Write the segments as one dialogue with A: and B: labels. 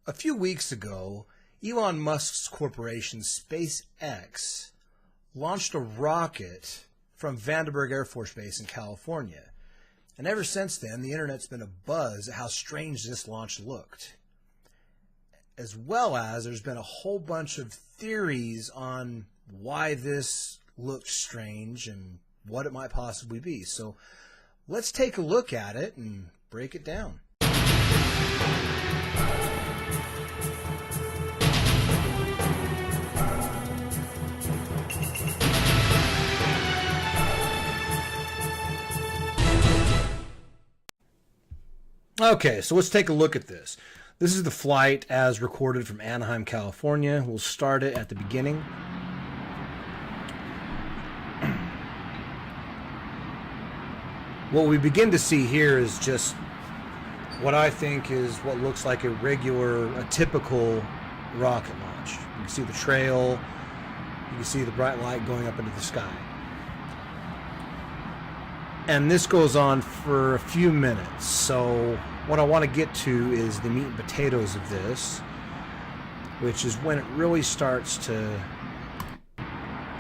A: A few weeks ago, Elon Musk's corporation SpaceX launched a rocket from Vandenberg Air Force Base in California. And ever since then, the internet's been abuzz at how strange this launch looked. As well as there's been a whole bunch of theories on why this looked strange and what it might possibly be. So let's take a look at it and break it down. Okay, so let's take a look at this. This is the flight as recorded from Anaheim, California. We'll start it at the beginning. What we begin to see here is just what I think is what looks like a typical rocket launch. You can see the trail, you can see the bright light going up into the sky. And this goes on for a few minutes. So what I want to get to is the meat and potatoes of this, which is when it really starts to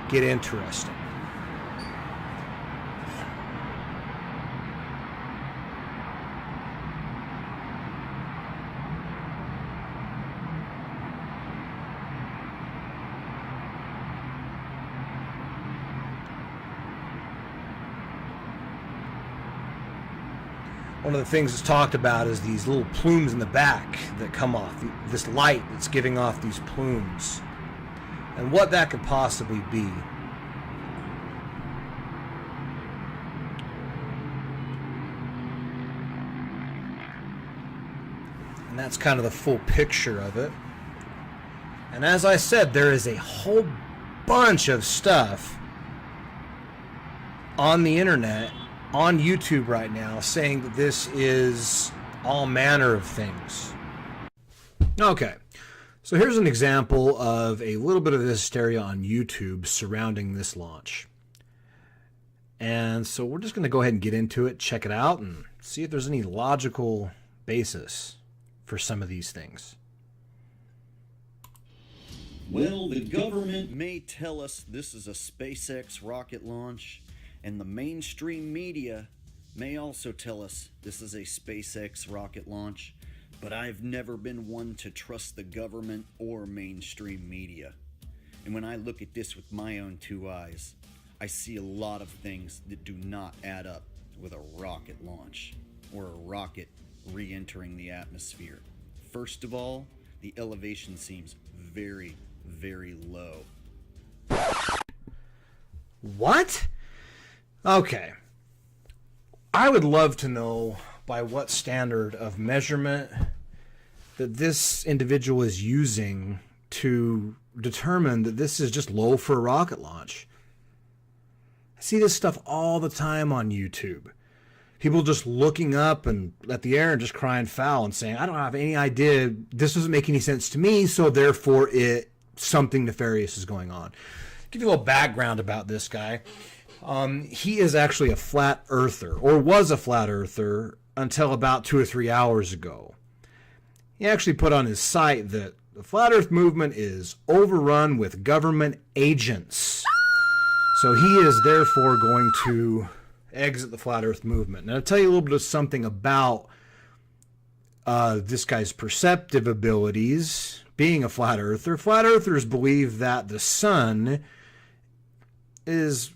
A: get interesting. One of the things that's talked about is these little plumes in the back that come off, this light that's giving off these plumes, and what that could possibly be. And that's kind of the full picture of it. And as I said, there is a whole bunch of stuff on the internet, on YouTube right now, saying that this is all manner of things. Okay, so here's an example of a little bit of hysteria on YouTube surrounding this launch. And so we're just going to go ahead and get into it, check it out, and see if there's any logical basis for some of these things.
B: Well, the government may tell us this is a SpaceX rocket launch, and the mainstream media may also tell us this is a SpaceX rocket launch, but I've never been one to trust the government or mainstream media. And when I look at this with my own two eyes, I see a lot of things that do not add up with a rocket launch or a rocket re-entering the atmosphere. First of all, the elevation seems very, very low.
A: What? Okay. I would love to know by what standard of measurement that this individual is using to determine that this is just low for a rocket launch. I see this stuff all the time on YouTube. People just looking up and at the air and just crying foul and saying, I don't have any idea, this doesn't make any sense to me, so therefore something nefarious is going on. Give you a little background about this guy. He is actually a flat earther, or was a flat earther until about 2 or 3 hours ago. He actually put on his site that the flat earth movement is overrun with government agents. So he is therefore going to exit the flat earth movement. Now, I'll tell you a little bit of something about this guy's perceptive abilities. Being a flat earther, flat earthers believe that the sun is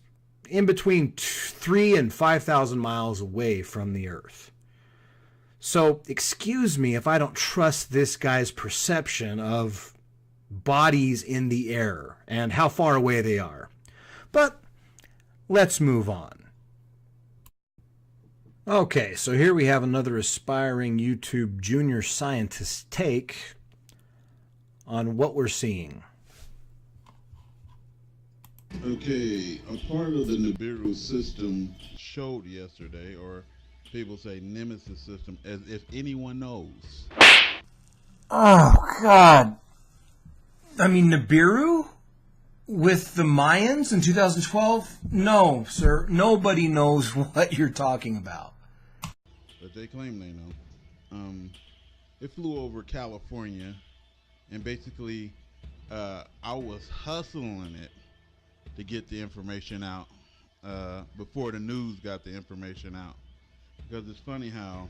A: in between 3,000 and 5,000 miles away from the earth. So excuse me if I don't trust this guy's perception of bodies in the air and how far away they are. But let's move on. Okay, so here we have another aspiring YouTube junior scientist take on what we're seeing.
C: Okay, a part of the Nibiru system showed yesterday, or people say Nemesis system, as if anyone knows.
A: Oh, God. I mean, Nibiru? With the Mayans in 2012? No, sir. Nobody knows what you're talking about.
C: But they claim they know. it flew over California, and basically, I was hustling it to get the information out before the news got the information out. Because it's funny how,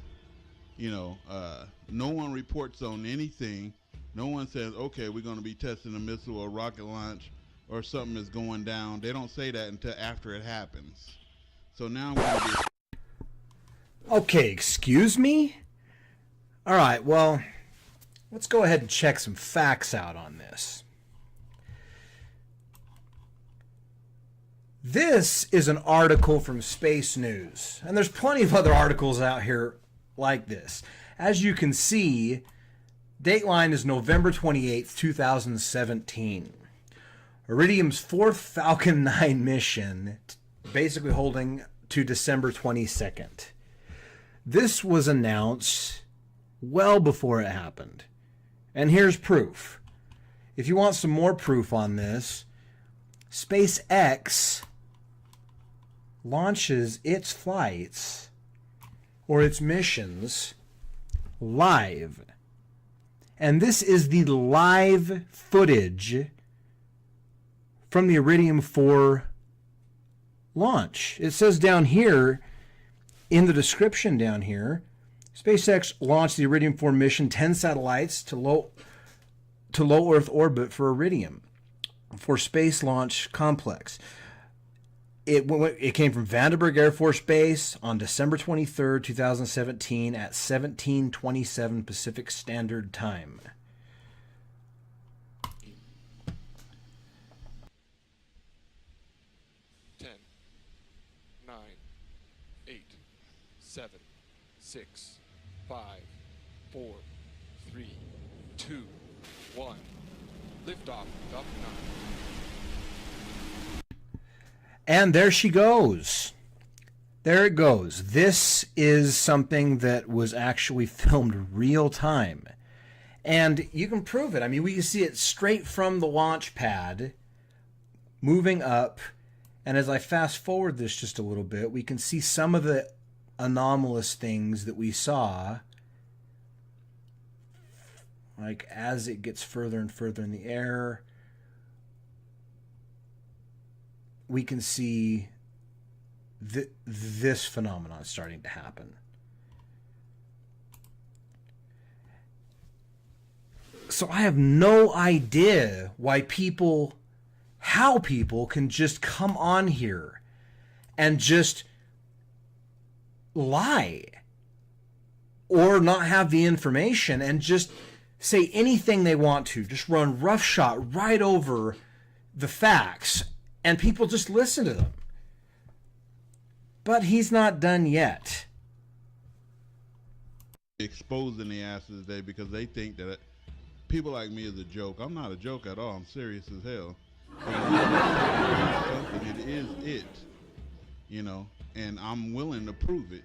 C: no one reports on anything. No one says, okay, we're going to be testing a missile or rocket launch or something is going down. They don't say that until after it happens. So now I'm going to be...
A: Okay, excuse me? All right, well, let's go ahead and check some facts out on this. This is an article from Space News, and there's plenty of other articles out here like this. As you can see, dateline is November 28th, 2017. Iridium's fourth Falcon 9 mission, basically holding to December 22nd. This was announced well before it happened. And here's proof. If you want some more proof on this, SpaceX launches its flights or its missions live. And this is the live footage from the Iridium 4 launch. It says down here, in the description down here, SpaceX launched the Iridium 4 mission, 10 satellites to low Earth orbit for Iridium, for Space Launch Complex. It came from Vandenberg Air Force Base on December 23rd, 2017 at 17:27 Pacific Standard Time.
D: Ten, 9, 8, 7, 6, 5, 4, 3, 2, 1. Liftoff, Falcon 9.
A: And there she goes. There it goes. This is something that was actually filmed real time. And you can prove it. I mean, we can see it straight from the launch pad, moving up. And as I fast forward this just a little bit, we can see some of the anomalous things that we saw. Like as it gets further and further in the air, we can see this phenomenon starting to happen. So I have no idea how people can just come on here and just lie or not have the information and just say anything they want to, just run roughshod right over the facts, and people just listen to them. But he's not done yet.
C: Exposing the asses today because they think that people like me is a joke. I'm not a joke at all. I'm serious as hell. And it is it, and I'm willing to prove it.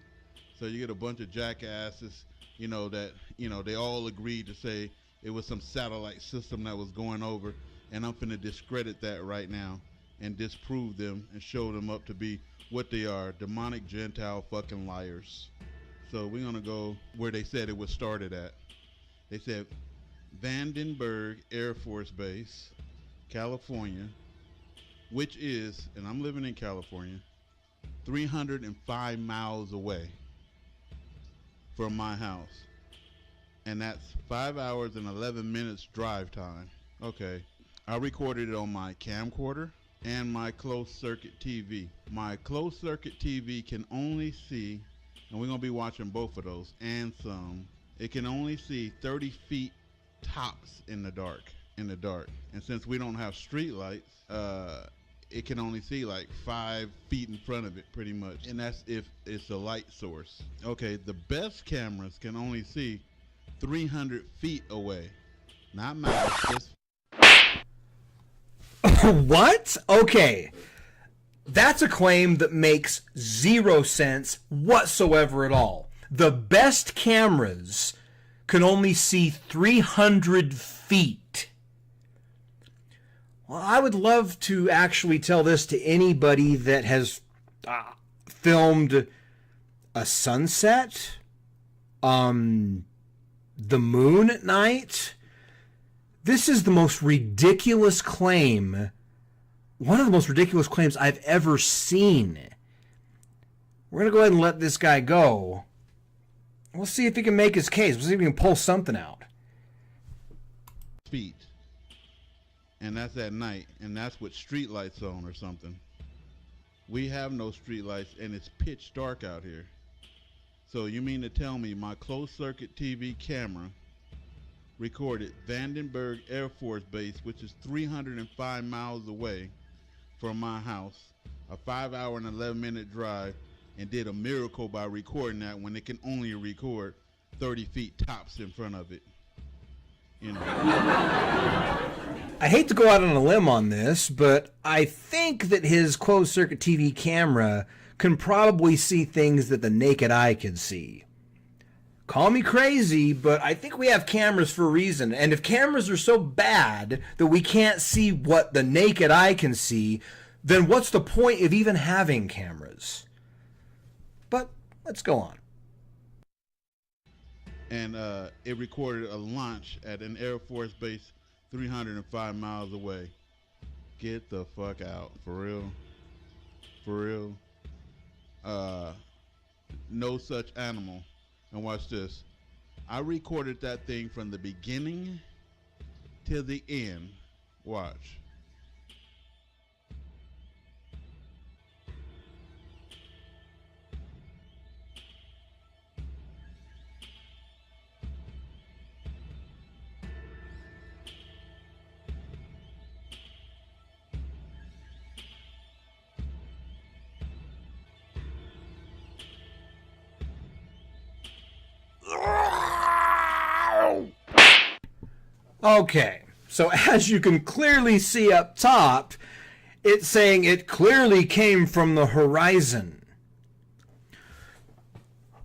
C: So you get a bunch of jackasses, that, they all agreed to say it was some satellite system that was going over, and I'm finna discredit that right now and disprove them and show them up to be what they are, demonic Gentile fucking liars. So we're gonna go where they said it was started at. They said Vandenberg Air Force Base, California, which is, and I'm living in California, 305 miles away from my house. And that's 5 hours and 11 minutes drive time. Okay, I recorded it on my camcorder and my closed circuit TV. My closed circuit TV can only see, and we're gonna be watching both of those and some, it can only see 30 feet tops in the dark. And since we don't have street lights, it can only see like 5 feet in front of it pretty much. And that's if it's a light source. Okay, the best cameras can only see 300 feet away. Not miles, just
A: What? Okay. That's a claim that makes zero sense whatsoever at all. The best cameras can only see 300 feet. Well, I would love to actually tell this to anybody that has filmed a sunset, the moon at night. This is the most ridiculous claim, one of the most ridiculous claims I've ever seen. We're going to go ahead and let this guy go. We'll see if he can make his case. We'll see if he can pull something out.
C: Feet. And that's at night, and that's with street lights on or something. We have no street lights, and it's pitch dark out here. So you mean to tell me my closed circuit TV camera recorded Vandenberg Air Force Base, which is 305 miles away from my house, a 5-hour and 11-minute drive, and did a miracle by recording that when it can only record 30 feet tops in front of it? You know.
A: I hate to go out on a limb on this, but I think that his closed circuit TV camera can probably see things that the naked eye can see. Call me crazy, but I think we have cameras for a reason. And if cameras are so bad that we can't see what the naked eye can see, then what's the point of even having cameras? But let's go on.
C: And it recorded a launch at an Air Force base 305 miles away. Get the fuck out. For real? For real? No such animal. And watch this. I recorded that thing from the beginning till the end. Watch.
A: Okay, so as you can clearly see up top, it's saying it clearly came from the horizon.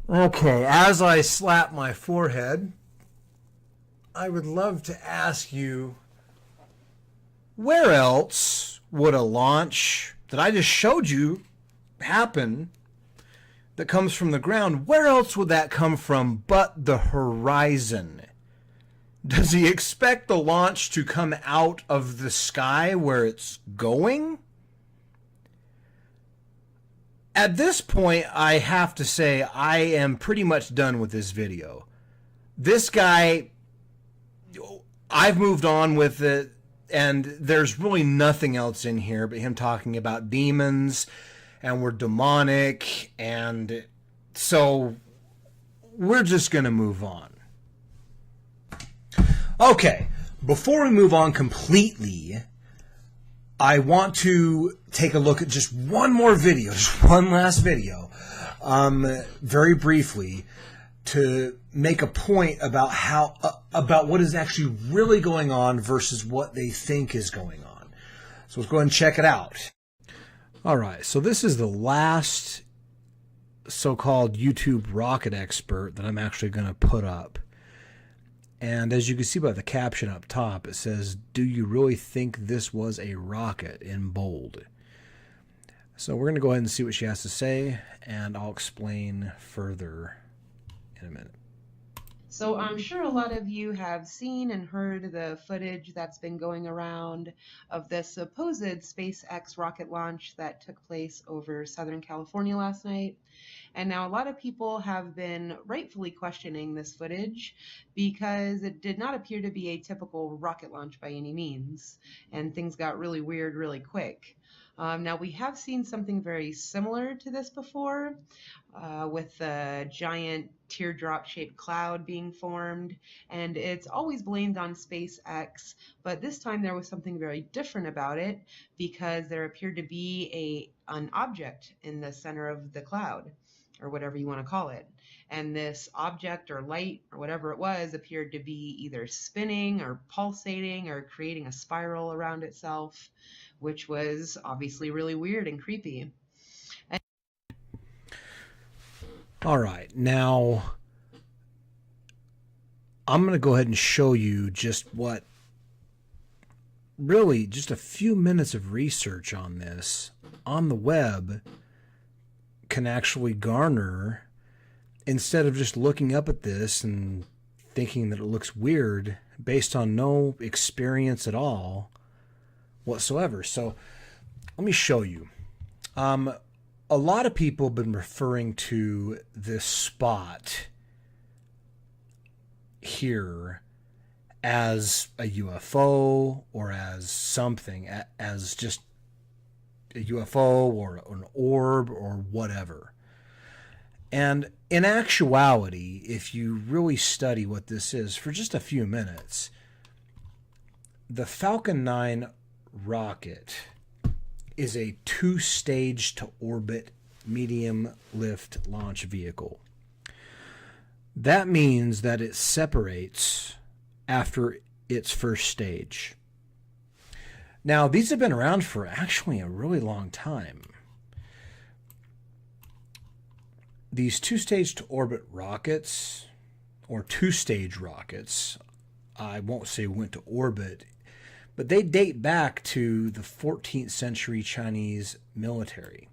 A: Okay, as I slap my forehead, I would love to ask you, where else would a launch that I just showed you happen that comes from the ground? Where else would that come from but the horizon? Does he expect the launch to come out of the sky where it's going? At this point, I have to say I am pretty much done with this video. This guy, I've moved on with it, and there's really nothing else in here but him talking about demons, and we're demonic, and so we're just going to move on. Okay, before we move on completely, I want to take a look at just one more video, just one last video, very briefly, to make a point about about what is actually really going on versus what they think is going on. So let's go ahead and check it out. All right, so this is the last so-called YouTube rocket expert that I'm actually going to put up. And as you can see by the caption up top, it says, "Do you really think this was a rocket?" in bold. So we're going to go ahead and see what she has to say, and I'll explain further in a minute.
E: So I'm sure a lot of you have seen and heard the footage that's been going around of the supposed SpaceX rocket launch that took place over Southern California last night. And now a lot of people have been rightfully questioning this footage because it did not appear to be a typical rocket launch by any means. And things got really weird really quick. Now we have seen something very similar to this before with a giant teardrop-shaped cloud being formed, and it's always blamed on SpaceX, but this time there was something very different about it because there appeared to be an object in the center of the cloud, or whatever you want to call it. And this object or light or whatever it was appeared to be either spinning or pulsating or creating a spiral around itself, which was obviously really weird and creepy.
A: All right, now I'm going to go ahead and show you just what, really just a few minutes of research on this on the web can actually garner, instead of just looking up at this and thinking that it looks weird based on no experience at all whatsoever. So let me show you. A lot of people have been referring to this spot here as a UFO or as something, as just a UFO or an orb or whatever. And in actuality, if you really study what this is for just a few minutes, the Falcon 9 rocket is a two-stage to orbit medium lift launch vehicle. That means that it separates after its first stage. Now, these have been around for actually a really long time. These two-stage to orbit rockets, or two-stage rockets, I won't say went to orbit, but they date back to the 14th century Chinese military.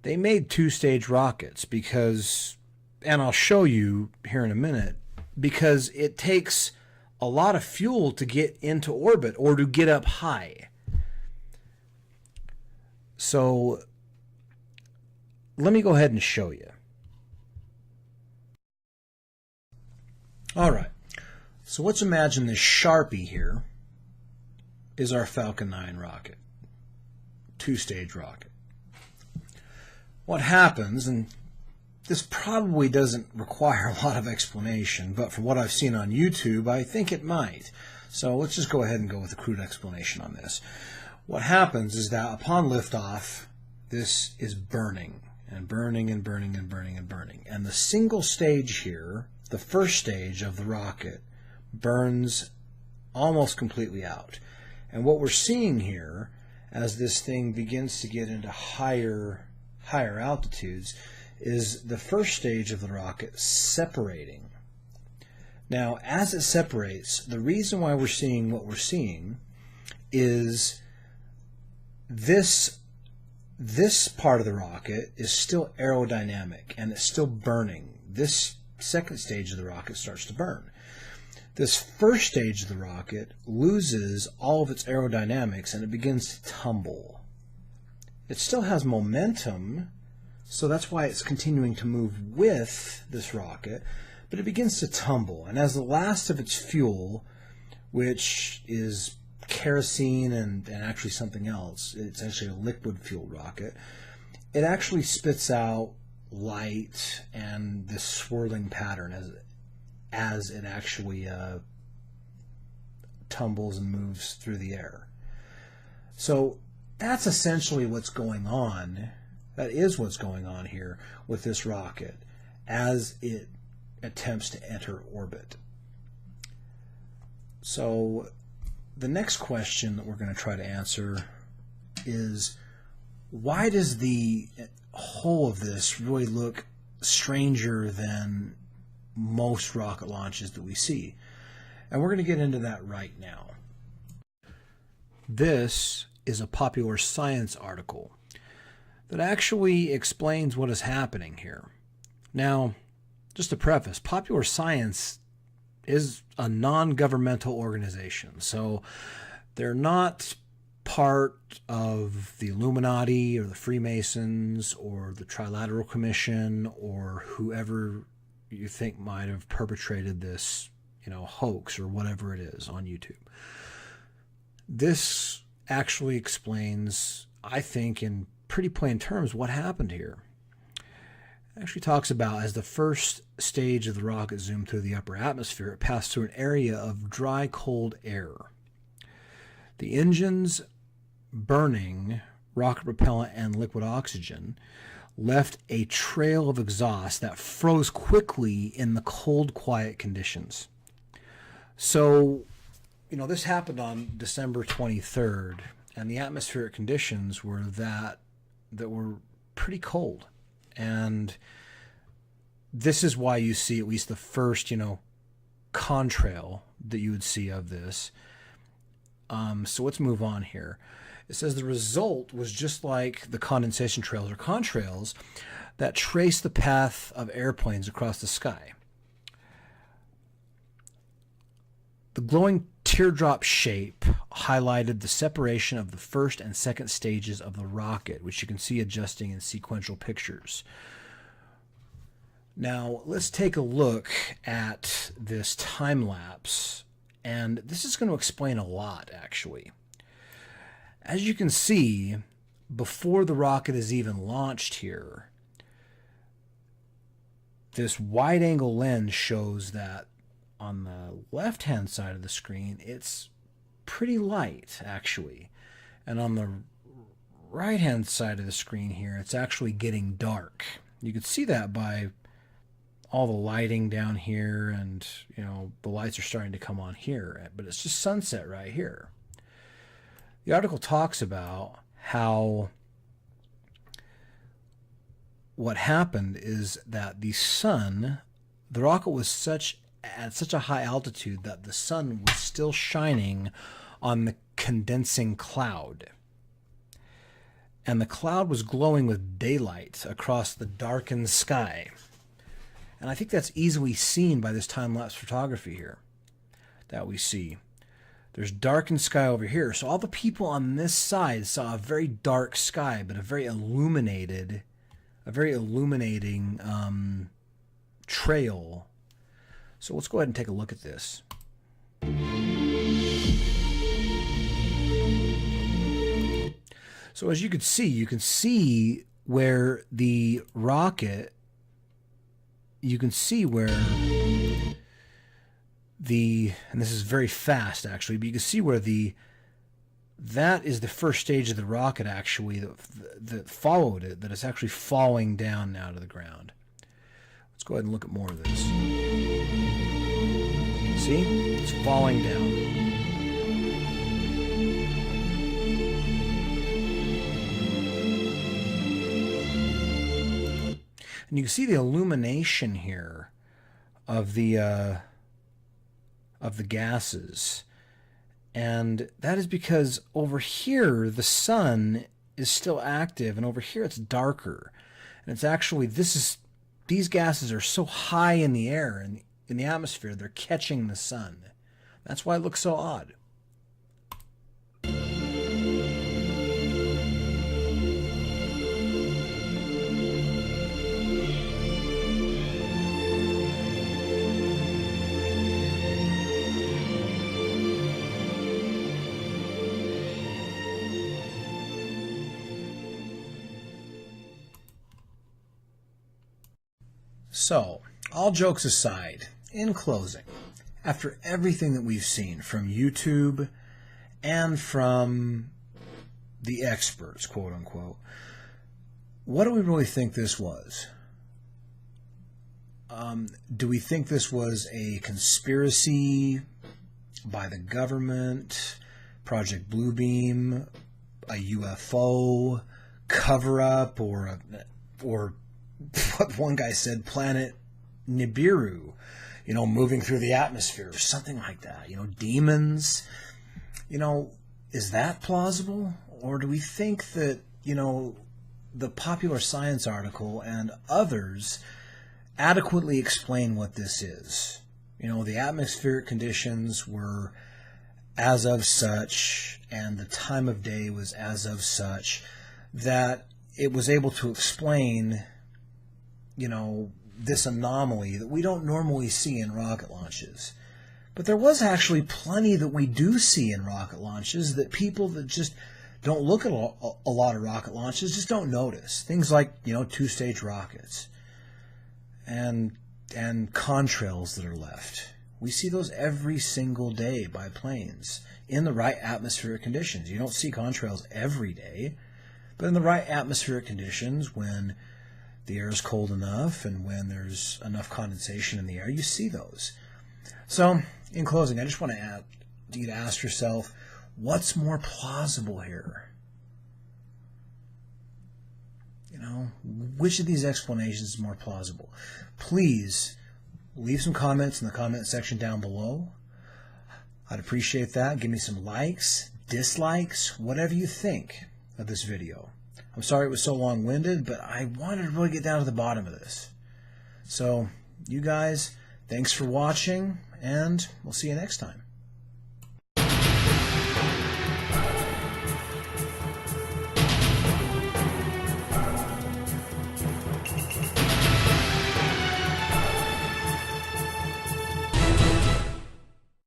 A: They made two-stage rockets because, and I'll show you here in a minute, because it takes a lot of fuel to get into orbit or to get up high. So let me go ahead and show you. All right. So let's imagine this Sharpie here is our Falcon 9 rocket, two-stage rocket. What happens, and this probably doesn't require a lot of explanation, but from what I've seen on YouTube, I think it might. So let's just go ahead and go with a crude explanation on this. What happens is that upon liftoff, this is burning and burning and burning and burning and burning. And the single stage here, the first stage of the rocket, burns almost completely out. And what we're seeing here, as this thing begins to get into higher altitudes, is the first stage of the rocket separating. Now, as it separates, the reason why we're seeing what we're seeing is this part of the rocket is still aerodynamic and it's still burning. This second stage of the rocket starts to burn. This first stage of the rocket loses all of its aerodynamics and it begins to tumble. It still has momentum, so that's why it's continuing to move with this rocket, but it begins to tumble. And as the last of its fuel, which is kerosene and actually something else, it's actually a liquid fueled rocket, it actually spits out light and this swirling pattern as it actually tumbles and moves through the air. So that's essentially what's going on. That is what's going on here with this rocket as it attempts to enter orbit. So the next question that we're going to try to answer is, why does the whole of this really look stranger than most rocket launches that we see? And we're going to get into that right now. This is a Popular Science article that actually explains what is happening here. Now, just to preface, Popular Science is a non-governmental organization, so they're not part of the Illuminati or the Freemasons or the Trilateral Commission or whoever you think might have perpetrated this, hoax or whatever it is on YouTube. This actually explains, I think, in pretty plain terms what happened here. It actually talks about, as the first stage of the rocket zoomed through the upper atmosphere, it passed through an area of dry, cold air. The engines burning rocket propellant and liquid oxygen left a trail of exhaust that froze quickly in the cold, quiet conditions. So, this happened on December 23rd, and the atmospheric conditions were that were pretty cold. And this is why you see at least the first, contrail that you would see of this. So let's move on here. It says the result was just like the condensation trails or contrails that trace the path of airplanes across the sky. glowing teardrop shape highlighted the separation of the first and second stages of the rocket, which you can see adjusting in sequential pictures. Now, let's take a look at this time lapse, and this is going to explain a lot, actually. As you can see, before the rocket is even launched here, this wide-angle lens shows that on the left-hand side of the screen, it's pretty light, actually. And on the right-hand side of the screen here, it's actually getting dark. You can see that by all the lighting down here, and the lights are starting to come on here, but it's just sunset right here. The article talks about how what happened is that the rocket was at such a high altitude that the sun was still shining on the condensing cloud. And the cloud was glowing with daylight across the darkened sky. And I think that's easily seen by this time-lapse photography here that we see. There's darkened sky over here. So all the people on this side saw a very dark sky, but a very illuminating trail. So let's go ahead and take a look at this. So as you can see where the rocket, and this is very fast actually, but you can see where that is the first stage of the rocket actually that followed it, that it's actually falling down now to the ground. Let's go ahead and look at more of this. See? It's falling down. And you can see the illumination here of the gases. And that is because over here the sun is still active, and over here it's darker. And it's actually, these gases are so high in the air and in the atmosphere, they're catching the sun. That's why it looks so odd. So, all jokes aside, in closing, after everything that we've seen from YouTube and from the experts, quote unquote, what do we really think this was? Do we think this was a conspiracy by the government, Project Bluebeam, a UFO cover-up, or what one guy said, Planet Nibiru, moving through the atmosphere, or something like that, demons? Is that plausible? Or do we think that, the Popular Science article and others adequately explain what this is? The atmospheric conditions were as of such, and the time of day was as of such, that it was able to explain this anomaly that we don't normally see in rocket launches. But there was actually plenty that we do see in rocket launches that people that just don't look at a lot of rocket launches just don't notice. Things like, two-stage rockets and contrails that are left. We see those every single day by planes in the right atmospheric conditions. You don't see contrails every day, but in the right atmospheric conditions, when the air is cold enough and when there's enough condensation in the air, you see those. So, in closing, I just want you to ask yourself, what's more plausible here? Which of these explanations is more plausible? Please leave some comments in the comment section down below. I'd appreciate that. Give me some likes, dislikes, whatever you think of this video. I'm sorry it was so long-winded, but I wanted to really get down to the bottom of this. So, you guys, thanks for watching, and we'll see you next time.